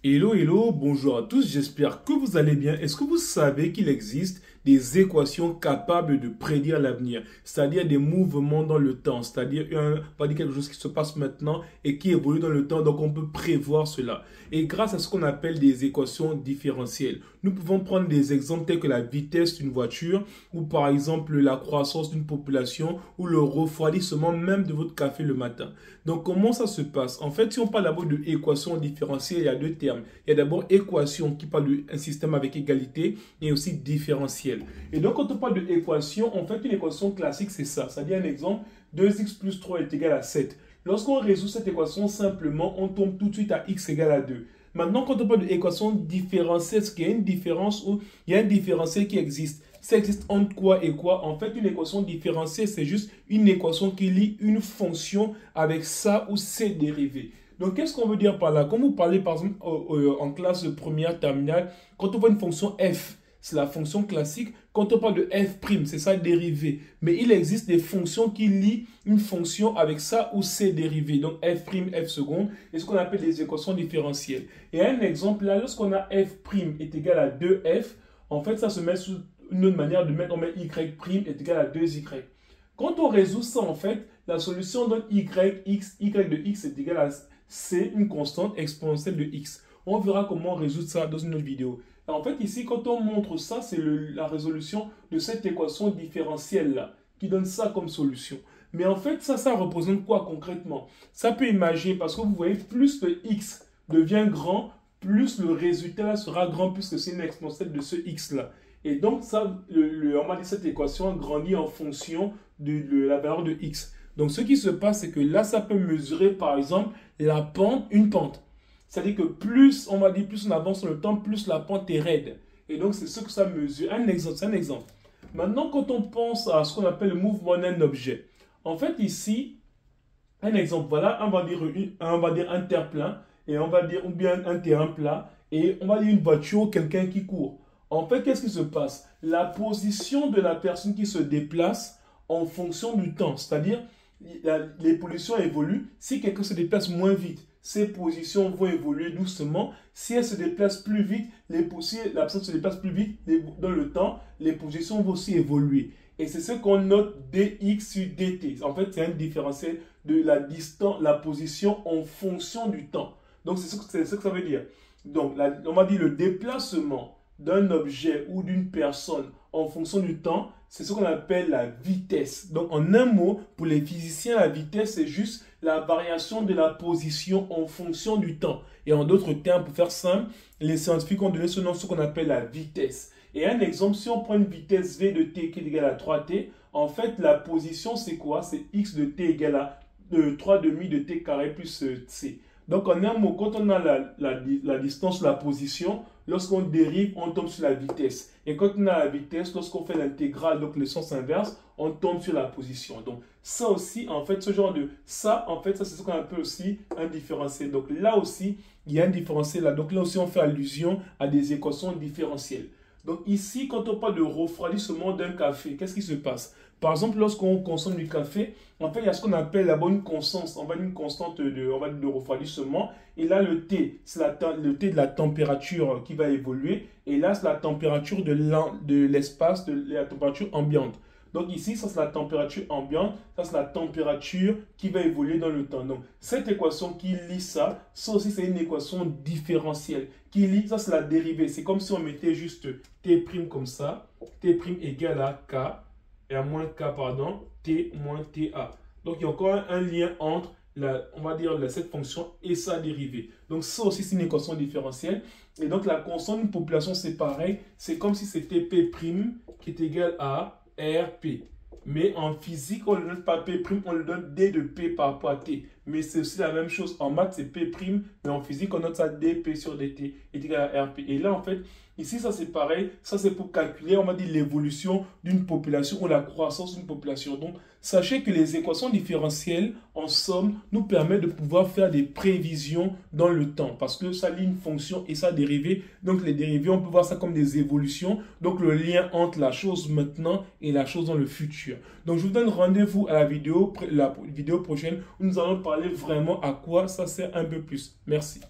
Hello, hello, bonjour à tous, j'espère que vous allez bien. Est-ce que vous savez qu'il existe des équations capables de prédire l'avenir, c'est-à-dire des mouvements dans le temps, c'est-à-dire pas dire quelque chose qui se passe maintenant et qui évolue dans le temps, donc on peut prévoir cela. Et grâce à ce qu'on appelle des équations différentielles, nous pouvons prendre des exemples tels que la vitesse d'une voiture ou par exemple la croissance d'une population ou le refroidissement même de votre café le matin. Donc comment ça se passe? En fait, si on parle d'abord de équations différentielles, il y a deux termes. Il y a d'abord équation qui parle d'un système avec égalité et aussi différentiel. Et donc, quand on parle d'équation, en fait, une équation classique, c'est ça. C'est-à-dire un exemple, 2x plus 3 est égal à 7. Lorsqu'on résout cette équation simplement, on tombe tout de suite à x égale à 2. Maintenant, quand on parle d'équation différentielle, est-ce qu'il y a une différence ou il y a un différentiel qui existe? Ça existe entre quoi et quoi? En fait, une équation différentielle, c'est juste une équation qui lie une fonction avec sa ou ses dérivés. Donc, qu'est-ce qu'on veut dire par là? Quand vous parlez, par exemple, en classe première terminale, quand on voit une fonction f, c'est la fonction classique. Quand on parle de f', c'est sa dérivée. Mais il existe des fonctions qui lient une fonction avec sa ou ses dérivés. Donc, f', f seconde, et ce qu'on appelle des équations différentielles. Et un exemple, là, lorsqu'on a f' est égal à 2f, en fait, ça se met sous une autre manière de mettre, on met y' est égal à 2y. Quand on résout ça, en fait, la solution donne y de x est égal à c, une constante exponentielle de x. On verra comment résoudre ça dans une autre vidéo. En fait, ici, quand on montre ça, c'est la résolution de cette équation différentielle-là, qui donne ça comme solution. Mais en fait, ça représente quoi concrètement? Ça peut imaginer, parce que vous voyez, plus le x devient grand, plus le résultat sera grand, puisque c'est une exponentielle de ce x-là. Et donc, ça, on va dire cette équation grandit en fonction de la valeur de x. Donc, ce qui se passe, c'est que là, ça peut mesurer, par exemple, la pente, une pente. C'est-à-dire que plus, on va dire, plus on avance dans le temps, plus la pente est raide. Et donc, c'est ce que ça mesure. C'est un exemple. Maintenant, quand on pense à ce qu'on appelle le mouvement d'un objet, en fait, ici, un exemple, voilà, on va dire un terre-plein, et on va dire, ou bien un terrain plat, et on va dire une voiture ou quelqu'un qui court. En fait, qu'est-ce qui se passe? La position de la personne qui se déplace en fonction du temps, c'est-à-dire les positions évoluent. Si quelqu'un se déplace moins vite, ses positions vont évoluer doucement. Si elle se déplace plus vite, si la personne se déplace plus vite dans le temps, les positions vont aussi évoluer. Et c'est ce qu'on note dx sur dt. En fait, c'est un différentiel de la distance, la position en fonction du temps. Donc, c'est ce que ça veut dire. Donc, on va dire le déplacement d'un objet ou d'une personne en fonction du temps, c'est ce qu'on appelle la vitesse. Donc, en un mot, pour les physiciens, la vitesse, c'est juste la variation de la position en fonction du temps. Et en d'autres termes, pour faire simple, les scientifiques ont donné ce nom, ce qu'on appelle la vitesse. Et un exemple, si on prend une vitesse v de t qui est égale à 3t, en fait, la position, c'est quoi? C'est x de t égale à 3 demi de t carré plus c. Donc, en un mot, quand on a la distance, la position, lorsqu'on dérive, on tombe sur la vitesse. Et quand on a la vitesse, lorsqu'on fait l'intégrale, donc le sens inverse, on tombe sur la position. Donc, ça aussi, en fait, ça, c'est ce qu'on appelle aussi un différentiel. Donc, là aussi, il y a un différentiel là. Donc, là aussi, on fait allusion à des équations différentielles. Donc, ici, quand on parle de refroidissement d'un café, qu'est-ce qui se passe? Par exemple, lorsqu'on consomme du café, en fait, il y a ce qu'on appelle la bonne constante. On va dire une constante de refroidissement. Et là, le T, c'est le T de la température qui va évoluer. Et là, c'est la température de l'espace, de la température ambiante. Donc ici, ça c'est la température ambiante, ça c'est la température qui va évoluer dans le temps. Donc cette équation qui lie ça aussi c'est une équation différentielle. Qui lie, ça c'est la dérivée. C'est comme si on mettait juste T' comme ça, T' égale à K, et à moins K, pardon, T moins TA. Donc il y a encore un lien entre, on va dire, cette fonction et sa dérivée. Donc ça aussi c'est une équation différentielle. Et donc la constante d'une population c'est pareil. C'est comme si c'était P' qui est égal à RP. Mais en physique, on ne le donne pas P', on le donne D de P par rapport à T. Mais c'est aussi la même chose. En maths, c'est P', mais en physique, on note ça DP sur DT est égal à RP. Et là, en fait, ici, ça c'est pareil. Ça, c'est pour calculer, on va dire, l'évolution d'une population ou la croissance d'une population. Donc, sachez que les équations différentielles, en somme, nous permettent de pouvoir faire des prévisions dans le temps. Parce que ça lie une fonction et sa dérivée. Donc, les dérivées, on peut voir ça comme des évolutions. Donc, le lien entre la chose maintenant et la chose dans le futur. Donc, je vous donne rendez-vous à la vidéo prochaine où nous allons parler vraiment à quoi ça sert un peu plus. Merci.